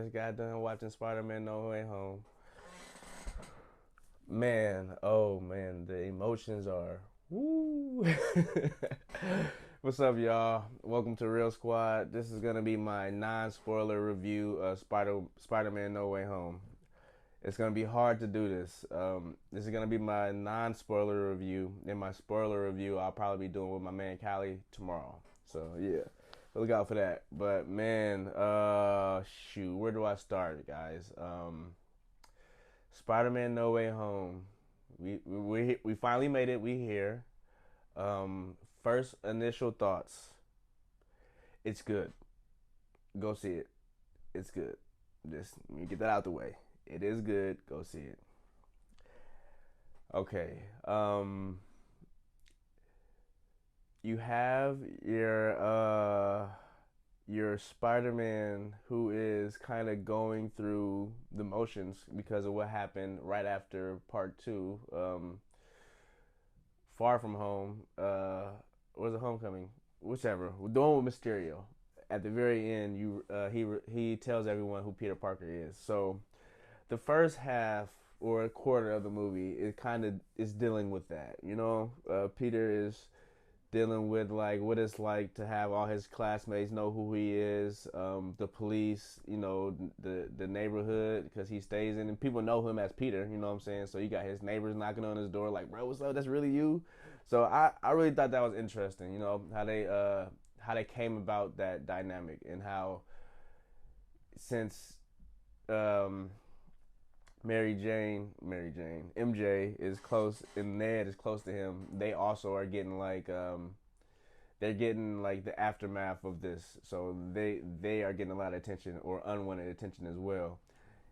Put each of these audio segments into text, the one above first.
just got done watching SpiderMan No Way Home. Man, oh man, the emotions are woo. What's up, y'all? Welcome to Real Squad. This is gonna be my non-spoiler review of Spider-Man No Way Home. It's gonna be hard to do this. This is gonna be my non-spoiler review. In my spoiler review, I'll probably be doing with my man Callie tomorrow. So yeah, look out for that. But man, shoot, where do I start, guys? Spider-Man No Way Home. We finally made it. We here. First initial thoughts. It's good. Go see it. It's good. Just let me get that out the way. It is good. Go see it. Okay. You have your Spider-Man who is kind of going through the motions because of what happened right after part two. Far From Home. Was it Homecoming? Whichever. The one with Mysterio. At the very end, he tells everyone who Peter Parker is. So the first half or a quarter of the movie, it kind of is dealing with that. Peter is dealing with like what it's like to have all his classmates know who he is, the police, the neighborhood, because he stays in and people know him as Peter. You know what I'm saying? So you got his neighbors knocking on his door like, bro, what's up? That's really you. So I really thought that was interesting. How they came about that dynamic and how since um, MJ is close and Ned is close to him, they also are getting like they're getting like the aftermath of this, so they are getting a lot of attention or unwanted attention as well.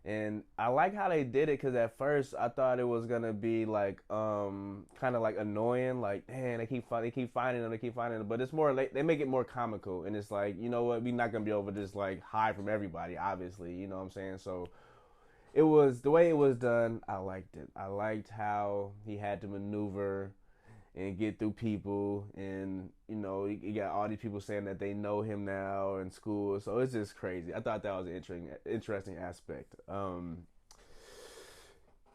And I like how they did it because at first I thought it was gonna be like kind of like annoying, like man they keep finding them, but it's more like they make it more comical, and it's like you know what, we're not gonna be able to just like hide from everybody, obviously, you know what I'm saying. So it was the way it was done. I liked it. I liked how he had to maneuver and get through people, and you got all these people saying that they know him now in school. So it's just crazy. I thought that was an interesting aspect.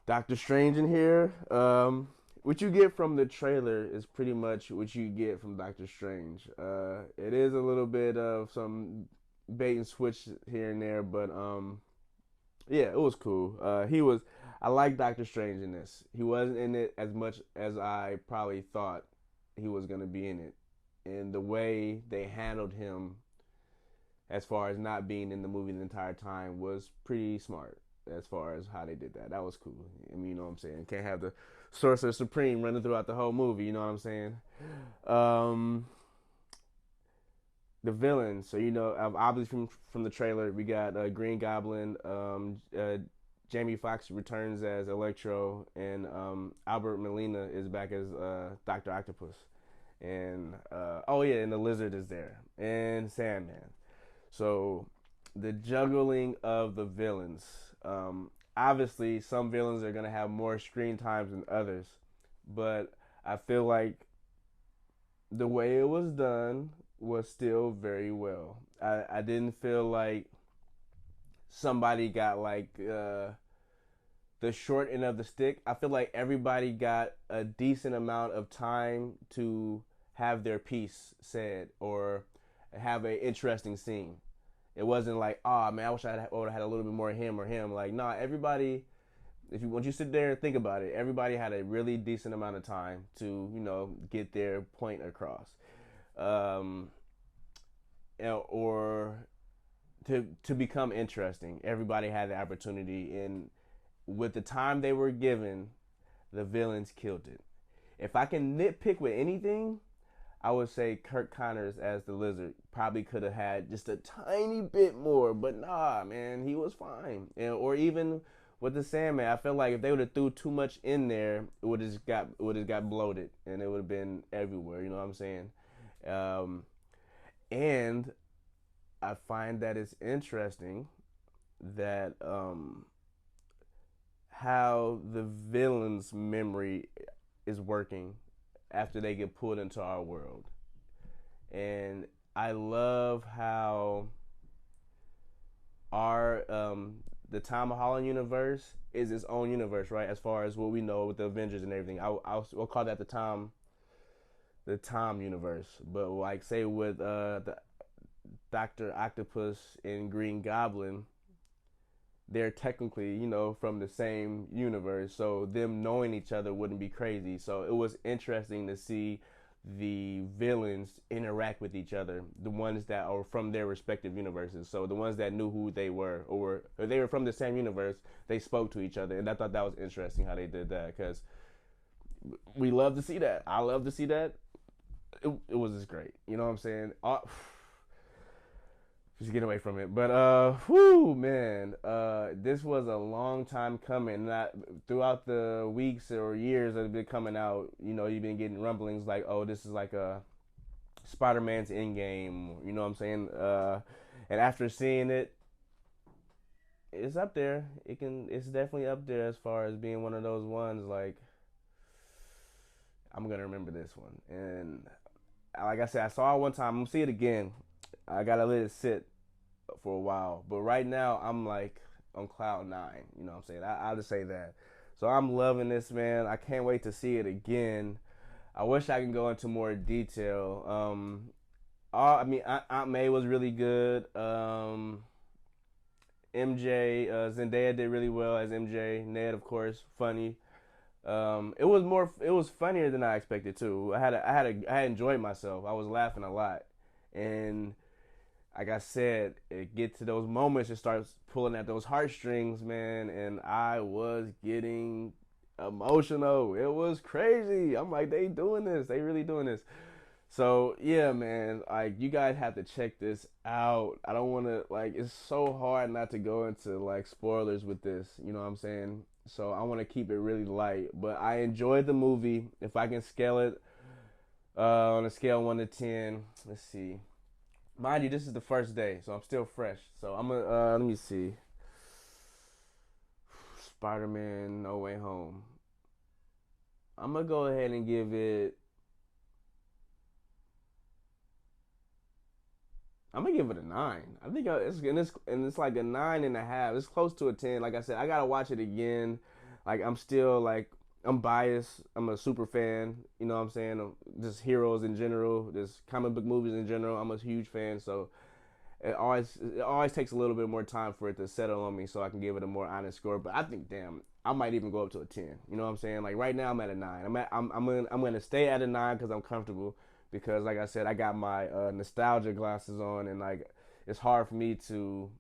Doctor Strange in here. What you get from the trailer is pretty much what you get from Doctor Strange. It is a little bit of some bait and switch here and there, but yeah, it was cool. I like Doctor Strange in this. He wasn't in it as much as I probably thought he was going to be in it. And the way they handled him as far as not being in the movie the entire time was pretty smart as far as how they did that. That was cool. I mean, you know what I'm saying? Can't have the Sorcerer Supreme running throughout the whole movie, you know what I'm saying? Um, the villains. So obviously from the trailer, we got Green Goblin. Jamie Foxx returns as Electro, and Albert Molina is back as Doctor Octopus. And oh yeah, and the Lizard is there, and Sandman. So the juggling of the villains. Obviously, some villains are gonna have more screen times than others, but I feel like the way it was done was still very well. I didn't feel like somebody got like the short end of the stick. I feel like everybody got a decent amount of time to have their piece said or have an interesting scene. It wasn't like, oh man, I wish I would have had a little bit more of him or him. Like, nah, everybody. Once you sit there and think about it, everybody had a really decent amount of time to get their point across, um, or to become interesting. Everybody had the opportunity, and with the time they were given, the villains killed it. If I can nitpick with anything, I would say Kirk Connors as the Lizard probably could have had just a tiny bit more, but nah, man, he was fine. Or even with the Sandman, I feel like if they would have threw too much in there, it would have got bloated, and it would have been everywhere. You know what I'm saying? Um, and I find that it's interesting that how the villain's memory is working after they get pulled into our world. And I love how our the Tom Holland universe is its own universe, right? As far as what we know with the Avengers and everything, we'll call that the Tom universe. But like say with the Doctor Octopus and Green Goblin, they're technically, from the same universe. So them knowing each other wouldn't be crazy. So it was interesting to see the villains interact with each other, the ones that are from their respective universes. So the ones that knew who they were, or they were from the same universe, they spoke to each other. And I thought that was interesting how they did that, because we love to see that. I love to see that. It was just great. You know what I'm saying? Just get away from it. But whoo, man, this was a long time coming. Not throughout the weeks or years that have been coming out. You've been getting rumblings like, oh, this is like a SpiderMan's Endgame. You know what I'm saying? And after seeing it, it's up there. It's definitely up there as far as being one of those ones. Like, I'm gonna remember this one. And like I said, I saw it one time. I'm gonna see it again. I gotta let it sit for a while. But right now, I'm like on cloud nine. You know what I'm saying? I'll just say that. So I'm loving this, man. I can't wait to see it again. I wish I could go into more detail. Aunt May was really good. MJ, Zendaya did really well as MJ. Ned, of course, funny. It was funnier than I expected too. I enjoyed myself. I was laughing a lot, and like I said, it get to those moments, it starts pulling at those heartstrings, man, and I was getting emotional. It was crazy. I'm like, they doing this. They really doing this. So yeah, man, like you guys have to check this out. I don't want to it's so hard not to go into like spoilers with this. You know what I'm saying? So I want to keep it really light. But I enjoyed the movie. If I can scale it on a scale of 1 to 10, let's see. Mind you, this is the first day, so I'm still fresh. So I'm gonna let me see. Spider-Man: No Way Home. I'm gonna go ahead and give it. I'm gonna give it a 9. I think it's like a 9.5. It's close to a 10. Like I said, I gotta watch it again. Like I'm still I'm biased. I'm a super fan. You know what I'm saying? Of just heroes in general, just comic book movies in general. I'm a huge fan. So it always takes a little bit more time for it to settle on me, so I can give it a more honest score. But I think, damn, I might even go up to a 10. You know what I'm saying? Like right now, I'm at a 9. I'm gonna stay at a 9 because I'm comfortable. Because like I said, I got my nostalgia glasses on, and like it's hard for me to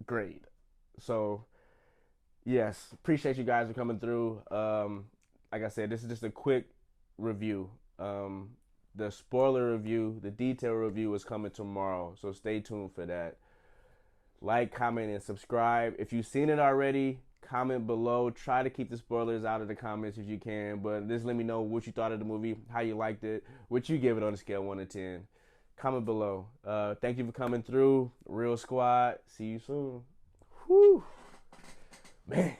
grade. So yes, appreciate you guys for coming through. Like I said, this is just a quick review. The spoiler review, the detail review is coming tomorrow, so stay tuned for that. Like, comment, and subscribe. If you've seen it already, comment below. Try to keep the spoilers out of the comments if you can, but just let me know what you thought of the movie, how you liked it, what you give it on a scale of 1 to 10. Comment below. Thank you for coming through. Real Squad. See you soon. Whew. Man.